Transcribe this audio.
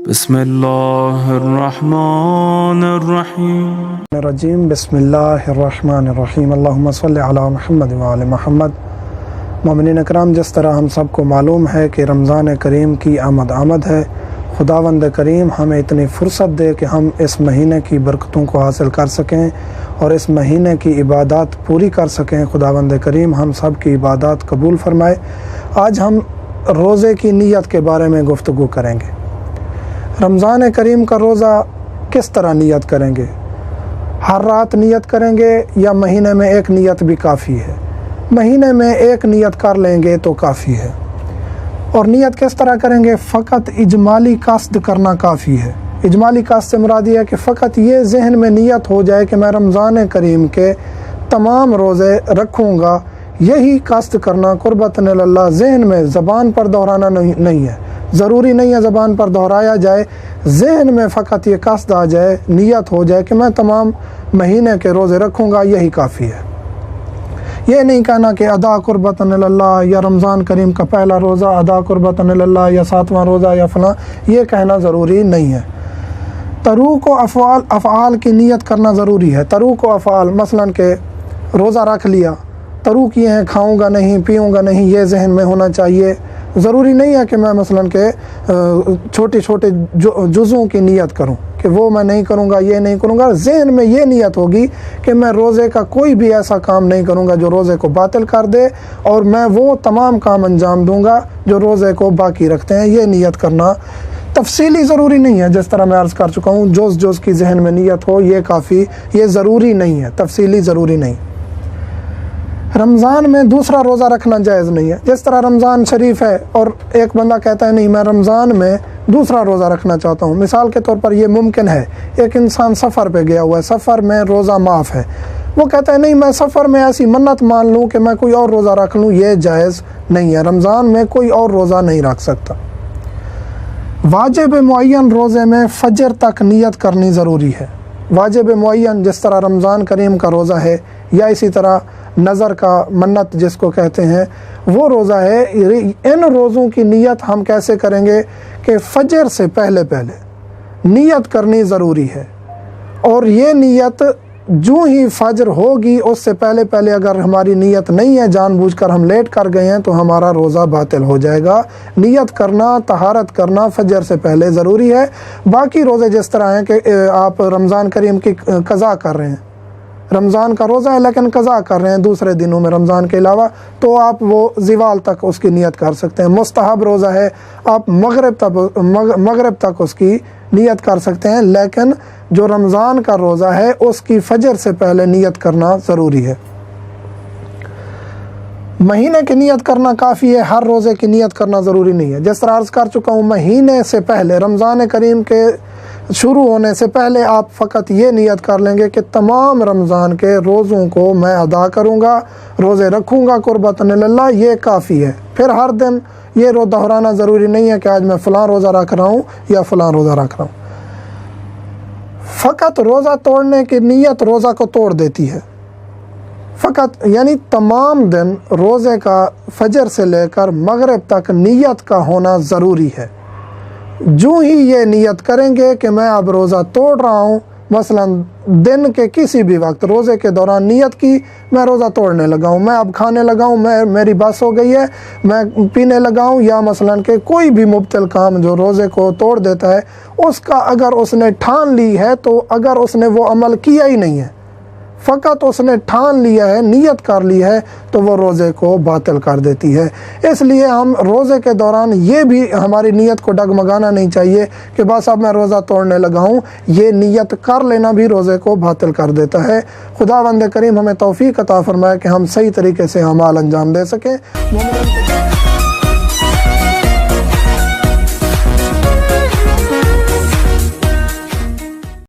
بسم اللہ الرحمن الرحیم الرجیم بسم اللہ الرحمن الرحیم اللہم صلی علی محمد وآل محمد۔ مومنین اکرام، جس طرح ہم سب کو معلوم ہے کہ رمضان کریم کی آمد ہے، خداوند کریم ہمیں اتنی فرصت دے کہ ہم اس مہینے کی برکتوں کو حاصل کر سکیں اور اس مہینے کی عبادات پوری کر سکیں۔ خداوند کریم ہم سب کی عبادات قبول فرمائے۔ آج ہم روزے کی نیت کے بارے میں گفتگو کریں گے۔ رمضان کریم کا روزہ کس طرح نیت کریں گے؟ ہر رات نیت کریں گے یا مہینے میں ایک نیت بھی کافی ہے؟ مہینے میں ایک نیت کر لیں گے تو کافی ہے۔ اور نیت کس طرح کریں گے؟ فقط اجمالی قصد کرنا کافی ہے۔ اجمالی قصد سے مراد یہ ہے کہ فقط یہ ذہن میں نیت ہو جائے کہ میں رمضان کریم کے تمام روزے رکھوں گا، یہی قصد کرنا قربتاً اللہ، ذہن میں زبان پر دہرانا نہیں ہے۔ ضروری نہیں ہے زبان پر دہرایا جائے، ذہن میں فقط یہ قصد آ جائے، نیت ہو جائے کہ میں تمام مہینے کے روزے رکھوں گا، یہی کافی ہے۔ یہ نہیں کہنا کہ ادا قربتاً اللہ یا رمضان کریم کا پہلا روزہ ادا قربتاً اللہ یا 7واں روزہ یا فلاں، یہ کہنا ضروری نہیں ہے۔ تروک و افعال کی نیت کرنا ضروری ہے۔ تروک و افعال مثلاً کہ روزہ رکھ لیا، تروک یہ ہیں کھاؤں گا نہیں، پیوں گا نہیں، یہ ذہن میں ہونا چاہیے۔ ضروری نہیں ہے کہ میں مثلاً کہ چھوٹے چھوٹے جزوں کی نیت کروں کہ وہ میں نہیں کروں گا، یہ نہیں کروں گا۔ ذہن میں یہ نیت ہوگی کہ میں روزے کا کوئی بھی ایسا کام نہیں کروں گا جو روزے کو باطل کر دے، اور میں وہ تمام کام انجام دوں گا جو روزے کو باقی رکھتے ہیں۔ یہ نیت کرنا تفصیلی ضروری نہیں ہے، جس طرح میں عرض کر چکا ہوں، جز کی ذہن میں نیت ہو یہ کافی، یہ ضروری نہیں ہے، تفصیلی ضروری نہیں۔ رمضان میں دوسرا روزہ رکھنا جائز نہیں ہے۔ جس طرح رمضان شریف ہے اور ایک بندہ کہتا ہے نہیں میں رمضان میں دوسرا روزہ رکھنا چاہتا ہوں، مثال کے طور پر یہ ممکن ہے، ایک انسان سفر پہ گیا ہوا ہے، سفر میں روزہ معاف ہے، وہ کہتا ہے نہیں میں سفر میں ایسی منت مان لوں کہ میں کوئی اور روزہ رکھ لوں، یہ جائز نہیں ہے۔ رمضان میں کوئی اور روزہ نہیں رکھ سکتا۔ واجب معین روزے میں فجر تک نیت کرنی ضروری ہے۔ واجب معین جس طرح رمضان کریم کا روزہ ہے، یا اسی طرح نظر کا منت جس کو کہتے ہیں وہ روزہ ہے، ان روزوں کی نیت ہم کیسے کریں گے کہ فجر سے پہلے نیت کرنی ضروری ہے، اور یہ نیت جو ہی فجر ہوگی اس سے پہلے اگر ہماری نیت نہیں ہے، جان بوجھ کر ہم لیٹ کر گئے ہیں تو ہمارا روزہ باطل ہو جائے گا۔ نیت کرنا، طہارت کرنا فجر سے پہلے ضروری ہے۔ باقی روزے جس طرح ہیں کہ آپ رمضان کریم کی قضا کر رہے ہیں، رمضان کا روزہ ہے لیکن قضا کر رہے ہیں دوسرے دنوں میں رمضان کے علاوہ، تو آپ وہ زوال تک اس کی نیت کر سکتے ہیں۔ مستحب روزہ ہے، آپ مغرب تک اس کی نیت کر سکتے ہیں، لیکن جو رمضان کا روزہ ہے اس کی فجر سے پہلے نیت کرنا ضروری ہے۔ مہینے کی نیت کرنا کافی ہے، ہر روزے کی نیت کرنا ضروری نہیں ہے۔ جس طرح عرض کر چکا ہوں، مہینے سے پہلے، رمضان کریم کے شروع ہونے سے پہلے آپ فقط یہ نیت کر لیں گے کہ تمام رمضان کے روزوں کو میں ادا کروں گا، روزے رکھوں گا قربتاً اللہ، یہ کافی ہے۔ پھر ہر دن یہ دہرانا ضروری نہیں ہے کہ آج میں فلاں روزہ رکھ رہا ہوں یا فلاں روزہ رکھ رہا ہوں۔ فقط روزہ توڑنے کی نیت روزہ کو توڑ دیتی ہے۔ فقط یعنی تمام دن روزے کا فجر سے لے کر مغرب تک نیت کا ہونا ضروری ہے۔ جو ہی یہ نیت کریں گے کہ میں اب روزہ توڑ رہا ہوں، مثلا دن کے کسی بھی وقت روزے کے دوران نیت کی میں روزہ توڑنے لگا ہوں، میں اب کھانے لگا ہوں، میری بس ہو گئی ہے، میں پینے لگا ہوں، یا مثلا کہ کوئی بھی مبتل کام جو روزے کو توڑ دیتا ہے، اس کا اگر اس نے ٹھان لی ہے، تو اگر اس نے وہ عمل کیا ہی نہیں ہے، فقط اس نے ٹھان لیا ہے، نیت کر لی ہے، تو وہ روزے کو باطل کر دیتی ہے۔ اس لیے ہم روزے کے دوران یہ بھی ہماری نیت کو ڈگمگانا نہیں چاہیے کہ بس اب میں روزہ توڑنے لگا ہوں، یہ نیت کر لینا بھی روزے کو باطل کر دیتا ہے۔ خداوند کریم ہمیں توفیق عطا فرمائے کہ ہم صحیح طریقے سے اعمال انجام دے سکیں۔